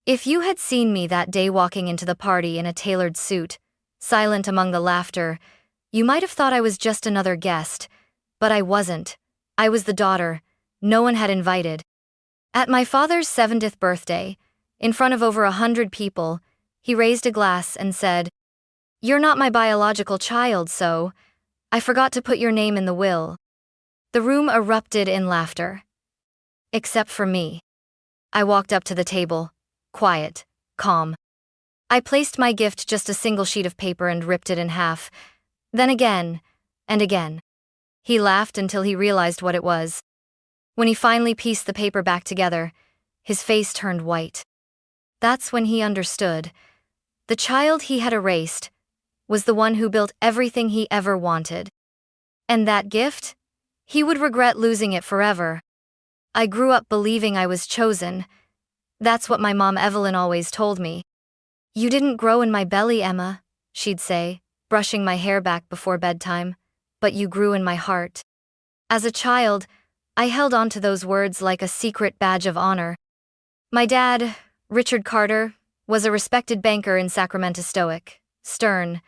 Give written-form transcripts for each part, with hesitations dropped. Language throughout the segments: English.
If you had seen me that day walking into the party in a tailored suit, silent among the laughter, you might have thought I was just another guest, but I wasn't. I was the daughter no one had invited. At my father's 70th birthday, in front of over 100 people, he raised a glass and said, "You're not my biological child, so I forgot to put your name in the will." The room erupted in laughter. Except for me. I walked up to the table, quiet, calm. I placed my gift just a single sheet of paper and ripped it in half, then again, and again. He laughed until he realized what it was. When he finally pieced the paper back together, his face turned white. That's when he understood. The child he had erased was the one who built everything he ever wanted. And that gift? He would regret losing it forever. I grew up believing I was chosen. That's what my mom Evelyn always told me. "You didn't grow in my belly, Emma," she'd say, brushing my hair back before bedtime, "but you grew in my heart." As a child, I held on to those words like a secret badge of honor. My dad, Richard Carter, was a respected banker in Sacramento, stoic, stern,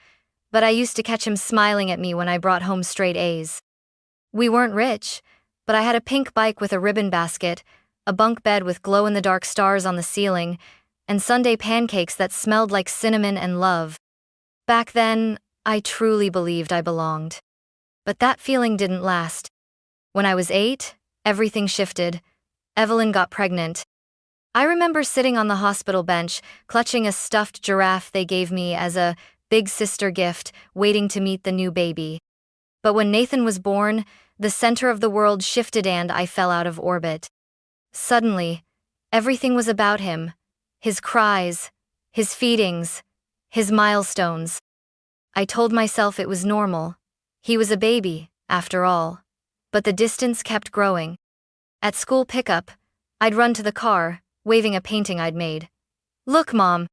but I used to catch him smiling at me when I brought home straight A's. We weren't rich, but I had a pink bike with a ribbon basket, a bunk bed with glow-in-the-dark stars on the ceiling, and Sunday pancakes that smelled like cinnamon and love. Back then, I truly believed I belonged. But that feeling didn't last. When I was 8, everything shifted. Evelyn got pregnant. I remember sitting on the hospital bench, clutching a stuffed giraffe they gave me as a big sister gift, waiting to meet the new baby. But when Nathan was born, the center of the world shifted and I fell out of orbit. Suddenly, everything was about him. His cries, his feedings, his milestones. I told myself it was normal. He was a baby, after all. But the distance kept growing. At school pickup, I'd run to the car, waving a painting I'd made. "Look, Mom."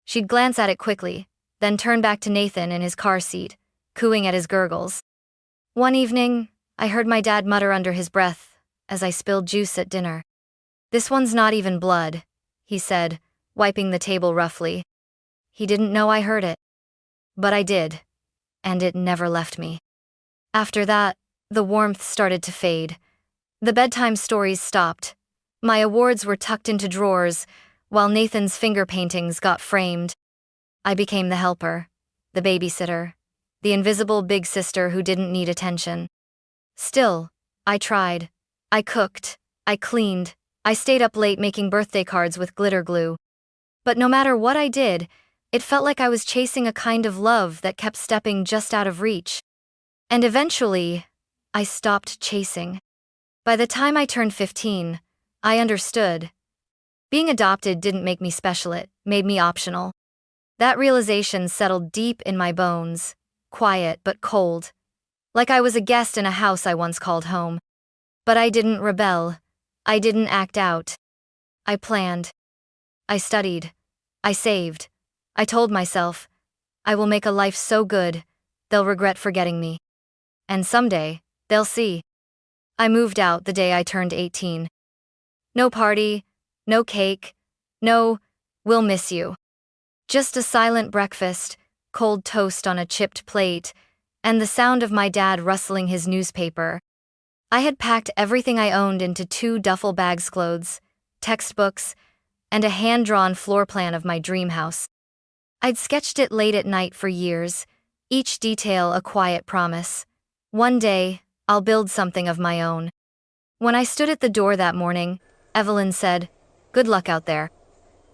She'd glance at it quickly, then turn back to Nathan in his car seat, cooing at his gurgles. One evening, I heard my dad mutter under his breath as I spilled juice at dinner. "This one's not even blood," he said, wiping the table roughly. He didn't know I heard it. But I did, and it never left me. After that, the warmth started to fade. The bedtime stories stopped. My awards were tucked into drawers, while Nathan's finger paintings got framed. I became the helper, the babysitter, the invisible big sister who didn't need attention. Still, I tried. I cooked, I cleaned, I stayed up late making birthday cards with glitter glue. But no matter what I did, it felt like I was chasing a kind of love that kept stepping just out of reach. And eventually, I stopped chasing. By the time I turned 15, I understood. Being adopted didn't make me special, it made me optional. That realization settled deep in my bones, quiet but cold. Like I was a guest in a house I once called home. But I didn't rebel. I didn't act out. I planned. I studied. I saved. I told myself, I will make a life so good, they'll regret forgetting me. And someday, they'll see. I moved out the day I turned 18. No party, no cake, no, "we'll miss you." Just a silent breakfast, cold toast on a chipped plate, and the sound of my dad rustling his newspaper. I had packed everything I owned into 2 duffel bags, clothes, textbooks, and a hand-drawn floor plan of my dream house. I'd sketched it late at night for years, each detail a quiet promise. One day, I'll build something of my own. When I stood at the door that morning, Evelyn said, "Good luck out there."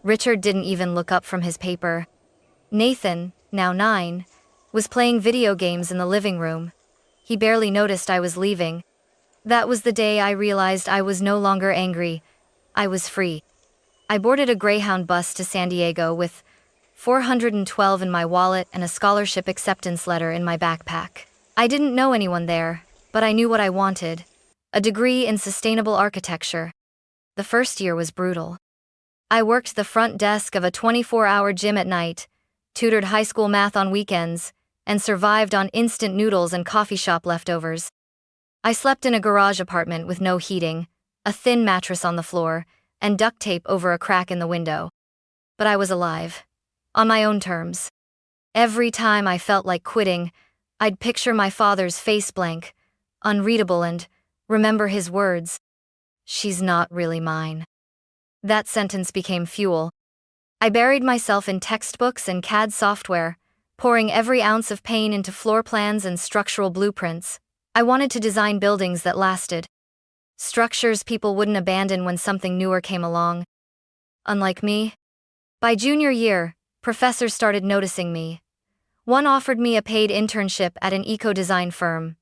Richard didn't even look up from his paper. Nathan, now 9, was playing video games in the living room. He barely noticed I was leaving. That was the day I realized I was no longer angry. I was free. I boarded a Greyhound bus to San Diego with $412 in my wallet and a scholarship acceptance letter in my backpack. I didn't know anyone there, but I knew what I wanted: a degree in sustainable architecture. The first year was brutal. I worked the front desk of a 24-hour gym at night, tutored high school math on weekends, and survived on instant noodles and coffee shop leftovers. I slept in a garage apartment with no heating, a thin mattress on the floor, and duct tape over a crack in the window. but I was alive. On my own terms. Every time I felt like quitting, I'd picture my father's face blank, unreadable, and remember his words. She's not really mine. That sentence became fuel. I buried myself in textbooks and CAD software, pouring every ounce of pain into floor plans and structural blueprints. I wanted to design buildings that lasted. Structures people wouldn't abandon when something newer came along. Unlike me. By junior year, professors started noticing me. One offered me a paid internship at an eco-design firm.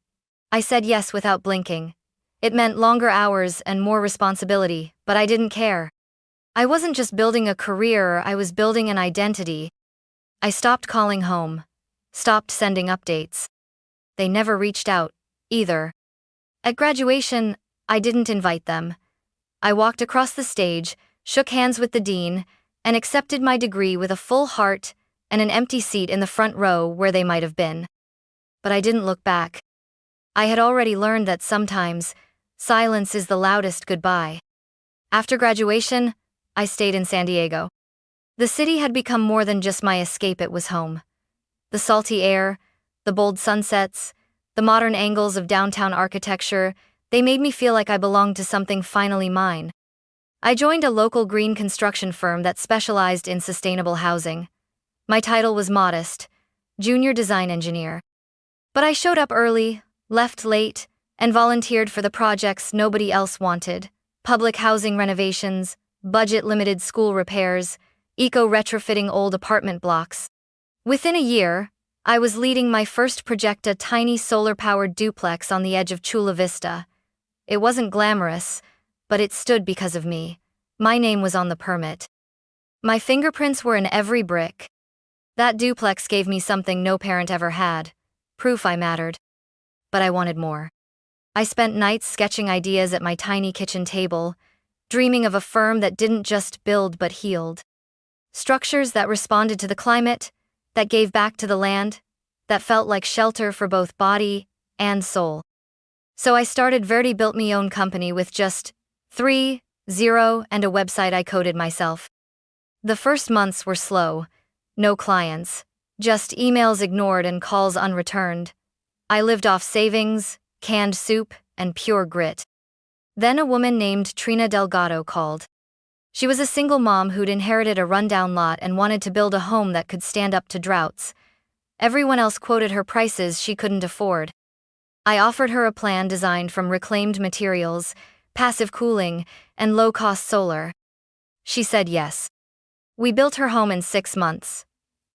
I said yes without blinking. It meant longer hours and more responsibility, but I didn't care. I wasn't just building a career, I was building an identity. I stopped calling home. Stopped sending updates. They never reached out, either. At graduation, I didn't invite them. I walked across the stage, shook hands with the dean, and accepted my degree with a full heart and an empty seat in the front row where they might have been. But I didn't look back. I had already learned that sometimes, silence is the loudest goodbye. After graduation, I stayed in San Diego. The city had become more than just my escape, it was home. The salty air, the bold sunsets, the modern angles of downtown architecture, they made me feel like I belonged to something finally mine. I joined a local green construction firm that specialized in sustainable housing. My title was modest, junior design engineer. But I showed up early, left late, and volunteered for the projects nobody else wanted: public housing renovations, budget-limited school repairs, eco-retrofitting old apartment blocks. Within a year, I was leading my first project, a tiny solar-powered duplex on the edge of Chula Vista. It wasn't glamorous, but it stood because of me. My name was on the permit. My fingerprints were in every brick. That duplex gave me something no parent ever had: proof I mattered. But I wanted more. I spent nights sketching ideas at my tiny kitchen table, dreaming of a firm that didn't just build but healed. Structures that responded to the climate, that gave back to the land, that felt like shelter for both body and soul. So I started Verdi Built Me Own company with just 3, 0, and a website I coded myself. The first months were slow. No clients, just emails ignored and calls unreturned. I lived off savings, canned soup, and pure grit. Then a woman named Trina Delgado called. She was a single mom who'd inherited a rundown lot and wanted to build a home that could stand up to droughts. Everyone else quoted her prices she couldn't afford. I offered her a plan designed from reclaimed materials, passive cooling, and low-cost solar. She said yes. We built her home in 6 months.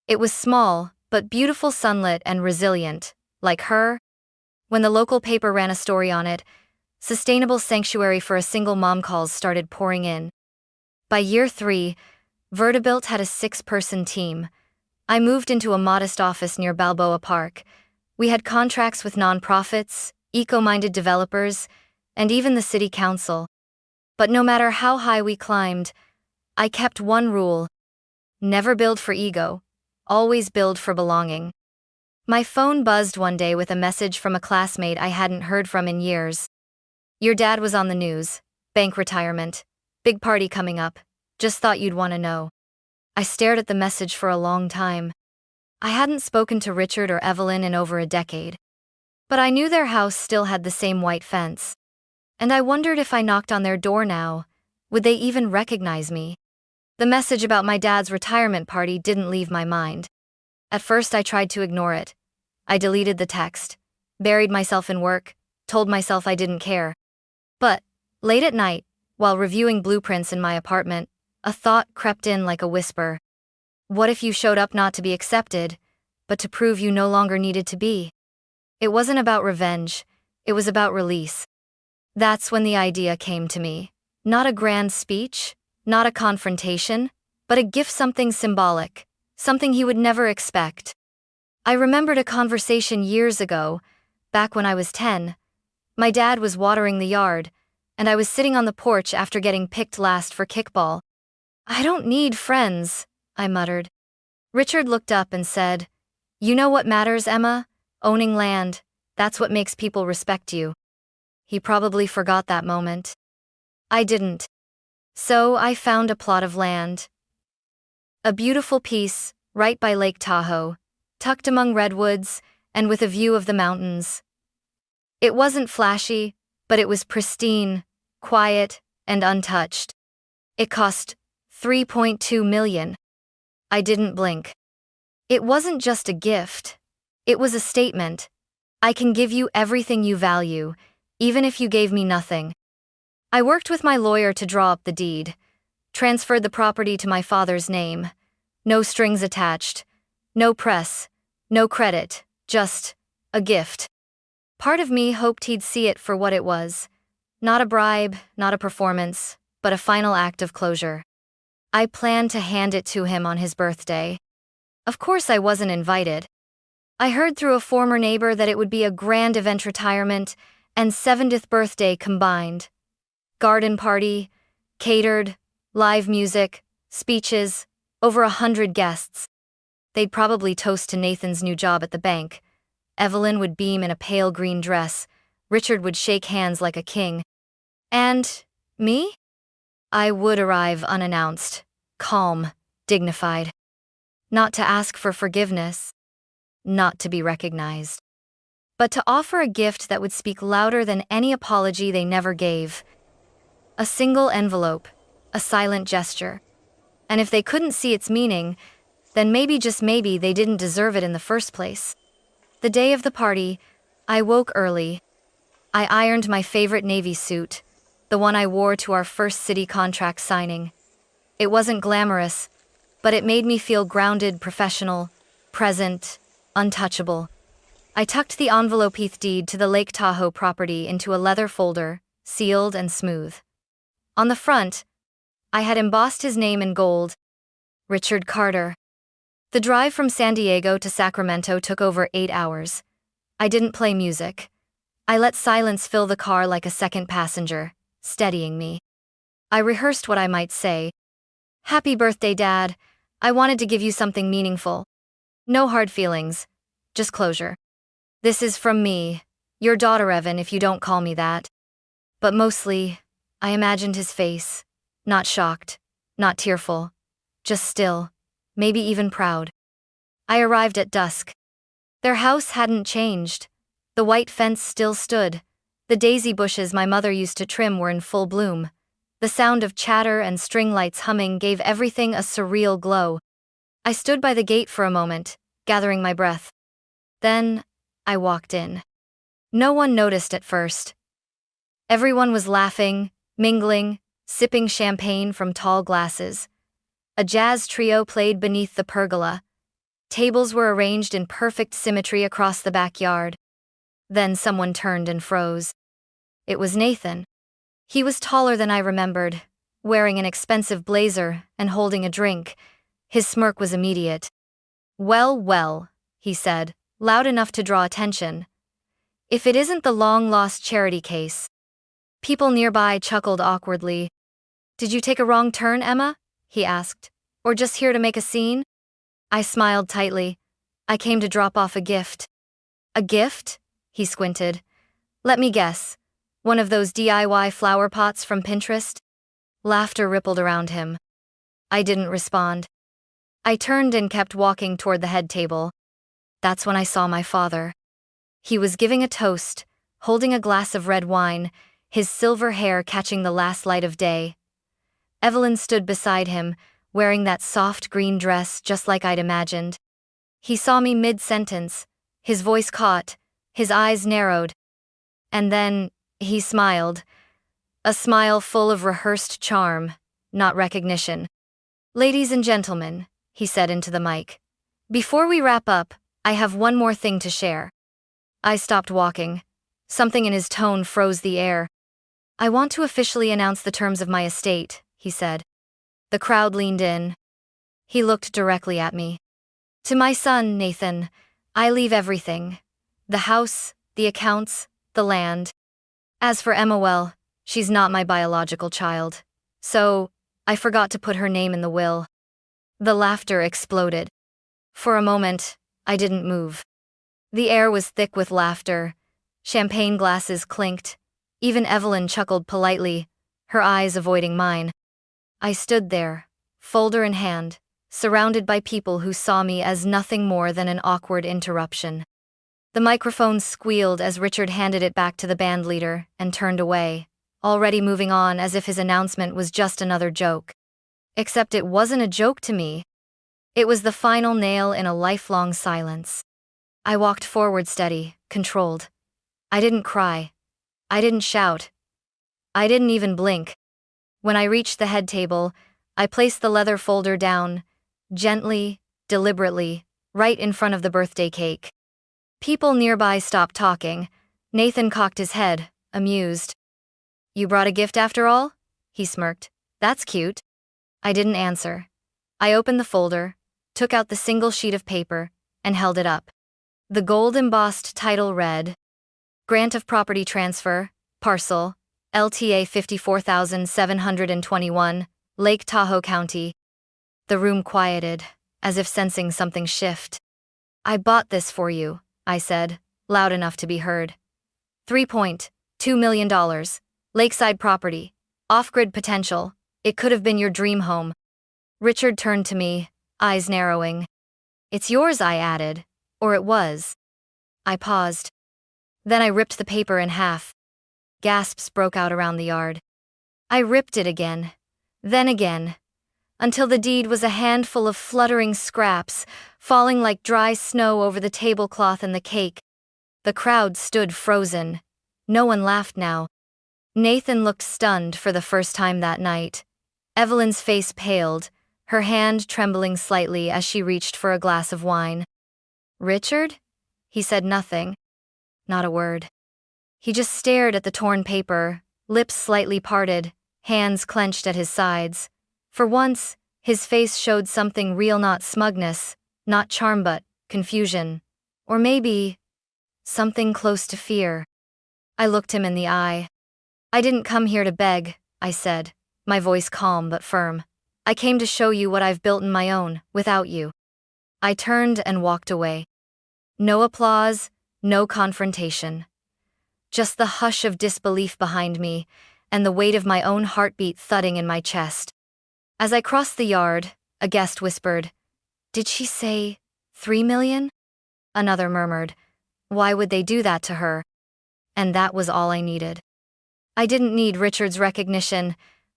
It was small, but beautiful, sunlit and resilient, like her. When the local paper ran a story on it, sustainable sanctuary for a single mom calls started pouring in. By year 3, Vertibuilt had a 6-person team. I moved into a modest office near Balboa Park. We had contracts with nonprofits, eco-minded developers, and even the city council. But no matter how high we climbed, I kept one rule: never build for ego, always build for belonging. My phone buzzed one day with a message from a classmate I hadn't heard from in years. "Your dad was on the news, bank retirement, big party coming up, just thought you'd want to know." I stared at the message for a long time. I hadn't spoken to Richard or Evelyn in over a decade. But I knew their house still had the same white fence. And I wondered if I knocked on their door now, would they even recognize me? The message about my dad's retirement party didn't leave my mind. At first I tried to ignore it. I deleted the text, buried myself in work, told myself I didn't care. But, late at night, while reviewing blueprints in my apartment, a thought crept in like a whisper. What if you showed up not to be accepted, but to prove you no longer needed to be? It wasn't about revenge, it was about release. That's when the idea came to me. Not a grand speech, not a confrontation, but a gift, something symbolic, something he would never expect. I remembered a conversation years ago, back when I was 10. My dad was watering the yard, and I was sitting on the porch after getting picked last for kickball. "I don't need friends," I muttered. Richard looked up and said, "You know what matters, Emma? Owning land, that's what makes people respect you." He probably forgot that moment. I didn't. So I found a plot of land. A beautiful piece, right by Lake Tahoe, tucked among redwoods and with a view of the mountains. It wasn't flashy, but it was pristine, quiet, and untouched. It cost $3.2 million. I didn't blink. It wasn't just a gift. It was a statement. I can give you everything you value, even if you gave me nothing. I worked with my lawyer to draw up the deed, transferred the property to my father's name. No strings attached, no press, no credit, just a gift. Part of me hoped he'd see it for what it was. Not a bribe, not a performance, but a final act of closure. I planned to hand it to him on his birthday. Of course I wasn't invited. I heard through a former neighbor that it would be a grand event, retirement and 70th birthday combined. Garden party, catered, live music, speeches, over 100 guests. They'd probably toast to Nathan's new job at the bank. Evelyn would beam in a pale green dress. Richard would shake hands like a king. And me? I would arrive unannounced, calm, dignified. Not to ask for forgiveness, not to be recognized, but to offer a gift that would speak louder than any apology they never gave. A single envelope, a silent gesture. And if they couldn't see its meaning, then maybe, just maybe, they didn't deserve it in the first place. The day of the party, I woke early. I ironed my favorite Navy suit, the one I wore to our first city contract signing. It wasn't glamorous, but it made me feel grounded, professional, present, untouchable. I tucked the envelope deed to the Lake Tahoe property into a leather folder, sealed and smooth. On the front, I had embossed his name in gold, Richard Carter. The drive from San Diego to Sacramento took over 8 hours. I didn't play music. I let silence fill the car like a second passenger, steadying me. I rehearsed what I might say. Happy birthday, Dad. I wanted to give you something meaningful. No hard feelings, just closure. This is from me, your daughter Evan, if you don't call me that. But mostly, I imagined his face, not shocked, not tearful, just still, maybe even proud. I arrived at dusk. Their house hadn't changed. The white fence still stood. The daisy bushes my mother used to trim were in full bloom. The sound of chatter and string lights humming gave everything a surreal glow. I stood by the gate for a moment, gathering my breath. Then, I walked in. No one noticed at first. Everyone was laughing, mingling, sipping champagne from tall glasses. A jazz trio played beneath the pergola. Tables were arranged in perfect symmetry across the backyard. Then someone turned and froze. It was Nathan. He was taller than I remembered, wearing an expensive blazer and holding a drink. His smirk was immediate. "Well, well," he said, loud enough to draw attention. "If it isn't the long-lost charity case." People nearby chuckled awkwardly. "Did you take a wrong turn, Emma?" he asked. "Or just here to make a scene?" I smiled tightly. "I came to drop off a gift." "A gift?" He squinted. "Let me guess. One of those DIY flower pots from Pinterest?" Laughter rippled around him. I didn't respond. I turned and kept walking toward the head table. That's when I saw my father. He was giving a toast, holding a glass of red wine, his silver hair catching the last light of day. Evelyn stood beside him, wearing that soft green dress just like I'd imagined. He saw me mid-sentence, his voice caught, his eyes narrowed. And then, he smiled. A smile full of rehearsed charm, not recognition. "Ladies and gentlemen," he said into the mic. "Before we wrap up, I have one more thing to share." I stopped walking. Something in his tone froze the air. "I want to officially announce the terms of my estate," he said. The crowd leaned in. He looked directly at me. "To my son, Nathan, I leave everything. The house, the accounts, the land. As for Emma, well, she's not my biological child. So, I forgot to put her name in the will." The laughter exploded. For a moment, I didn't move. The air was thick with laughter. Champagne glasses clinked. Even Evelyn chuckled politely, her eyes avoiding mine. I stood there, folder in hand, surrounded by people who saw me as nothing more than an awkward interruption. The microphone squealed as Richard handed it back to the band leader and turned away, already moving on as if his announcement was just another joke. Except it wasn't a joke to me. It was the final nail in a lifelong silence. I walked forward steady, controlled. I didn't cry. I didn't shout. I didn't even blink. When I reached the head table, I placed the leather folder down, gently, deliberately, right in front of the birthday cake. People nearby stopped talking. Nathan cocked his head, amused. "You brought a gift after all?" he smirked. "That's cute." I didn't answer. I opened the folder, took out the single sheet of paper, and held it up. The gold-embossed title read, "Grant of Property Transfer, Parcel, LTA 54,721, Lake Tahoe County." The room quieted, as if sensing something shift. "I bought this for you," I said, loud enough to be heard. $3.2 million, lakeside property, off-grid potential. It could have been your dream home. Richard turned to me, eyes narrowing. "It's yours," I added. "Or it was." I paused. Then I ripped the paper in half. Gasps broke out around the yard. I ripped it again, then again, until the deed was a handful of fluttering scraps, falling like dry snow over the tablecloth and the cake. The crowd stood frozen. No one laughed now. Nathan looked stunned for the first time that night. Evelyn's face paled, her hand trembling slightly as she reached for a glass of wine. "Richard?" He said nothing. Not a word. He just stared at the torn paper, lips slightly parted, hands clenched at his sides. For once, his face showed something real, not smugness, not charm but confusion. Or maybe something close to fear. I looked him in the eye. "I didn't come here to beg," I said, my voice calm but firm. "I came to show you what I've built in my own, without you." I turned and walked away. No applause, no confrontation. Just the hush of disbelief behind me, and the weight of my own heartbeat thudding in my chest. As I crossed the yard, a guest whispered, "Did she say 3 million?" Another murmured, "Why would they do that to her?" And that was all I needed. I didn't need Richard's recognition.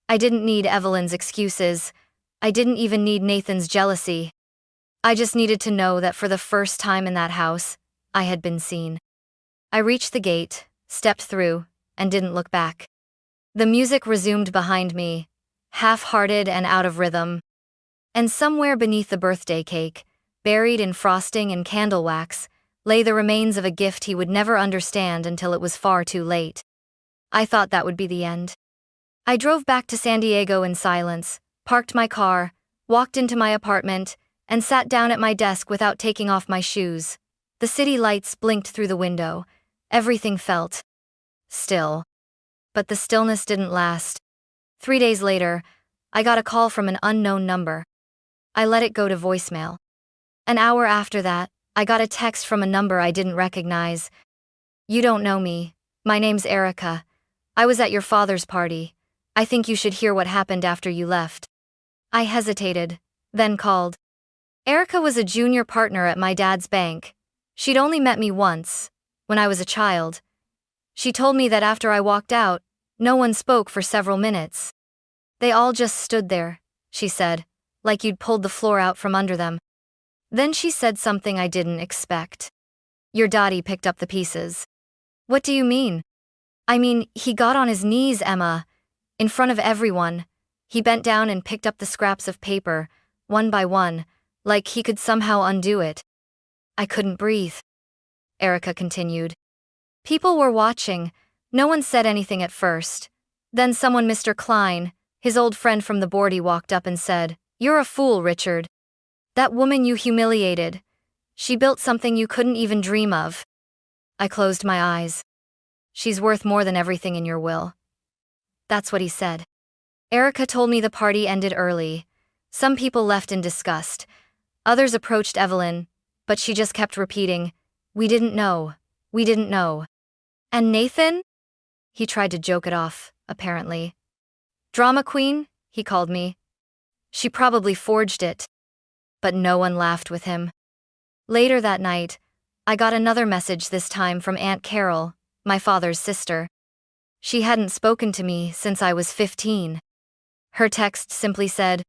I didn't need Evelyn's excuses. I didn't even need Nathan's jealousy. I just needed to know that for the first time in that house, I had been seen. I reached the gate, stepped through, and didn't look back. The music resumed behind me, half-hearted and out of rhythm. And somewhere beneath the birthday cake, buried in frosting and candle wax, lay the remains of a gift he would never understand until it was far too late. I thought that would be the end. I drove back to San Diego in silence, parked my car, walked into my apartment, and sat down at my desk without taking off my shoes. The city lights blinked through the window. Everything felt still. But the stillness didn't last. 3 days later, I got a call from an unknown number. I let it go to voicemail. An hour after that, I got a text from a number I didn't recognize. "You don't know me. My name's Erica. I was at your father's party. I think you should hear what happened after you left." I hesitated, then called. Erica was a junior partner at my dad's bank. She'd only met me once, when I was a child. She told me that after I walked out, no one spoke for several minutes. "They all just stood there," she said, "like you'd pulled the floor out from under them." Then she said something I didn't expect. "Your daddy picked up the pieces." "What do you mean?" "I mean, he got on his knees, Emma. In front of everyone. He bent down and picked up the scraps of paper, one by one, like he could somehow undo it." I couldn't breathe. Erica continued. "People were watching. No one said anything at first. Then someone, Mr. Klein, his old friend from the board, he walked up and said, 'You're a fool, Richard. That woman you humiliated. She built something you couldn't even dream of.'" I closed my eyes. "She's worth more than everything in your will." That's what he said. Erica told me the party ended early. Some people left in disgust. Others approached Evelyn, but she just kept repeating, "We didn't know. We didn't know." "And Nathan?" He tried to joke it off, apparently. "Drama queen," he called me. "She probably forged it." but no one laughed with him. Later that night, I got another message, this time from Aunt Carol, my father's sister. She hadn't spoken to me since I was 15. Her text simply said,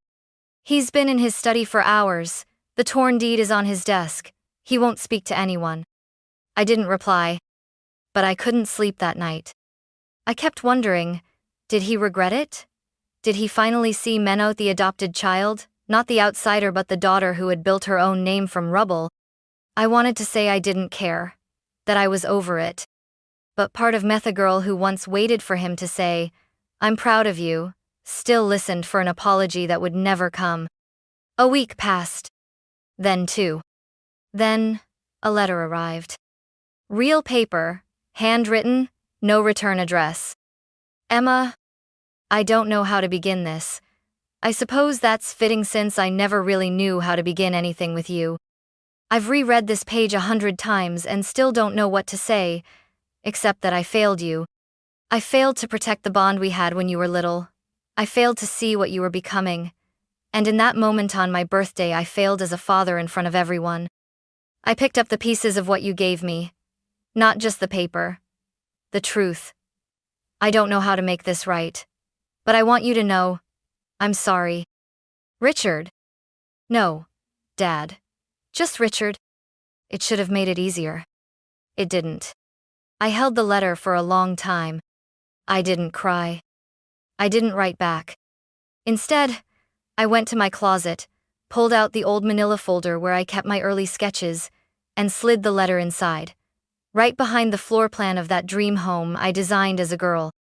"He's been in his study for hours. The torn deed is on his desk. He won't speak to anyone." I didn't reply, but I couldn't sleep that night. I kept wondering, did he regret it? Did he finally see Menno, the adopted child, not the outsider but the daughter who had built her own name from rubble? I wanted to say I didn't care, that I was over it. But part of Metha girl who once waited for him to say, "I'm proud of you," still listened for an apology that would never come. A week passed. Then 2. Then, a letter arrived. Real paper, handwritten, no return address. "Emma, I don't know how to begin this. I suppose that's fitting since I never really knew how to begin anything with you. I've reread this page 100 times and still don't know what to say, except that I failed you. I failed to protect the bond we had when you were little. I failed to see what you were becoming. And in that moment on my birthday, I failed as a father in front of everyone. I picked up the pieces of what you gave me. Not just the paper. The truth. I don't know how to make this right. But I want you to know, I'm sorry. Richard." "No, Dad. Just Richard." It should have made it easier. It didn't. I held the letter for a long time. I didn't cry. I didn't write back. Instead, I went to my closet, pulled out the old manila folder where I kept my early sketches, and slid the letter inside, right behind the floor plan of that dream home I designed as a girl.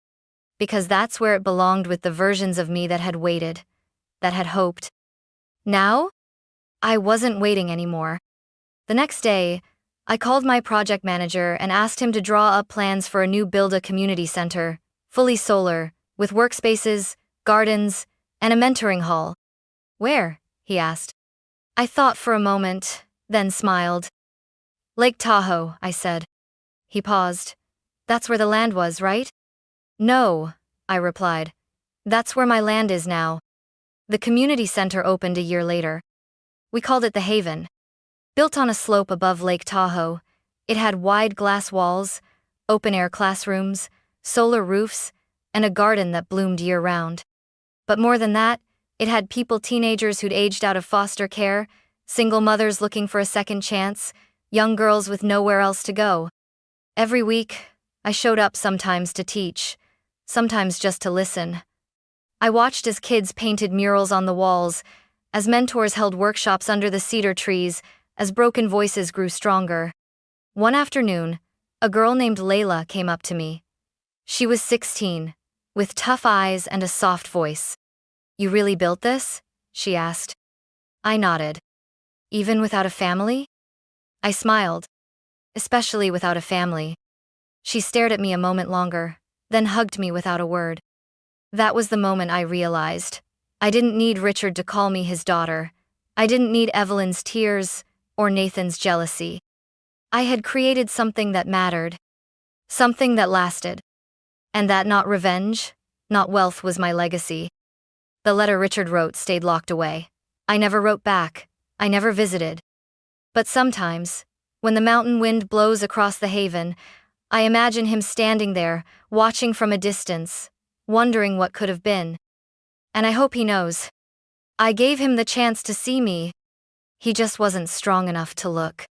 Because that's where it belonged, with the versions of me that had waited, that had hoped. Now, I wasn't waiting anymore. The next day, I called my project manager and asked him to draw up plans for a new build-a community center, fully solar, with workspaces, gardens, and a mentoring hall. "Where?" he asked. I thought for a moment, then smiled. "Lake Tahoe," I said. He paused. "That's where the land was, right?" "No," I replied. "That's where my land is now." The community center opened a year later. We called it the Haven. Built on a slope above Lake Tahoe, it had wide glass walls, open-air classrooms, solar roofs, and a garden that bloomed year-round. But more than that, it had people, teenagers who'd aged out of foster care, single mothers looking for a second chance, young girls with nowhere else to go. Every week, I showed up, sometimes to teach, sometimes just to listen. I watched as kids painted murals on the walls, as mentors held workshops under the cedar trees, as broken voices grew stronger. One afternoon, a girl named Layla came up to me. She was 16, with tough eyes and a soft voice. "You really built this?" she asked. I nodded. "Even without a family?" I smiled. "Especially without a family." She stared at me a moment longer, then hugged me without a word. That was the moment I realized. I didn't need Richard to call me his daughter. I didn't need Evelyn's tears or Nathan's jealousy. I had created something that mattered. Something that lasted. And that not revenge, not wealth was my legacy. The letter Richard wrote stayed locked away. I never wrote back. I never visited. But sometimes, when the mountain wind blows across the Haven, I imagine him standing there, watching from a distance, wondering what could have been. And I hope he knows. I gave him the chance to see me. He just wasn't strong enough to look.